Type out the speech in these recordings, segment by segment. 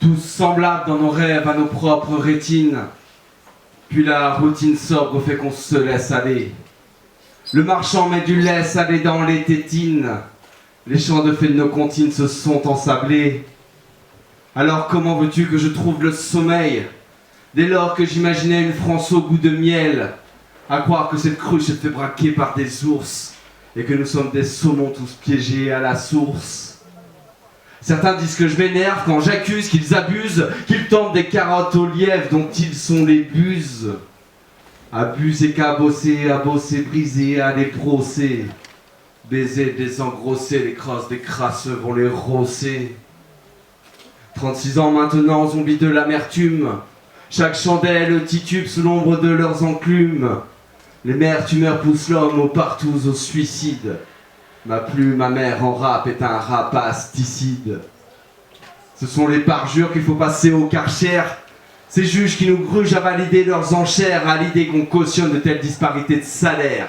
tous semblables dans nos rêves à nos propres rétines. Puis la routine sobre fait qu'on se laisse aller. Le marchand met du lait salé dans les tétines. Les champs de fées de nos comptines se sont ensablés. Alors comment veux-tu que je trouve le sommeil, dès lors que j'imaginais une France au goût de miel, à croire que cette cruche se fait braquer par des ours, et que nous sommes des saumons tous piégés à la source. Certains disent que je m'énerve quand j'accuse qu'ils abusent, qu'ils tentent des carottes aux lièvres dont ils sont les buses. Abuser qu'à bosser, briser, à les brosser. Baiser, désengrosser, les crosses des crasseux vont les rosser. 36 ans maintenant, zombies de l'amertume. Chaque chandelle titube sous l'ombre de leurs enclumes. Les mères tumeurs poussent l'homme au partout au suicide. Ma plume, ma mère en rap est un rapasticide. Ce sont les parjures qu'il faut passer au karcher. Ces juges qui nous grugent à valider leurs enchères, à l'idée qu'on cautionne de telles disparités de salaire.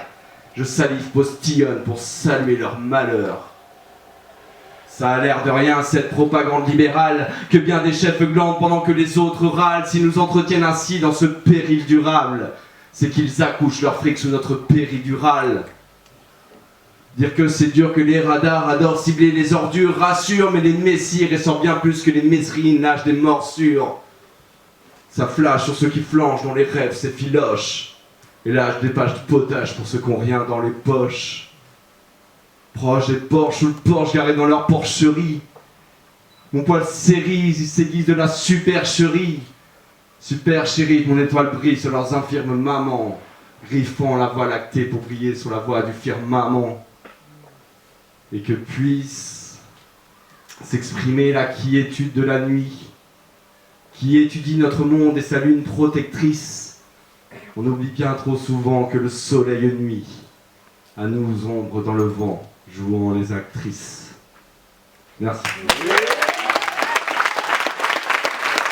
Je salive postillonne pour saluer leur malheur. Ça a l'air de rien cette propagande libérale, que bien des chefs glandent pendant que les autres râlent. S'ils nous entretiennent ainsi dans ce péril durable, c'est qu'ils accouchent leur fric sous notre péridurale. Dire que c'est dur, que les radars adorent cibler les ordures, rassure, mais les messies ressortent bien plus que les mesrines lâchent des morsures. Ça flash sur ceux qui flanchent, dont les rêves s'effilochent, et lâche des pages de potage pour ceux qui n'ont rien dans les poches. Proche des Porsche ou le Porsche garé dans leur porcherie. Mon poil s'érise, ils s'aiguisent de la supercherie. Super chérie, mon étoile brille sur leurs infirmes mamans, griffant la voie lactée pour briller sur la voie du firmament. Et que puisse s'exprimer la quiétude de la nuit, qui étudie notre monde et sa lune protectrice. On oublie bien trop souvent que le soleil nuit, à nous ombres dans le vent, jouant les actrices. Merci.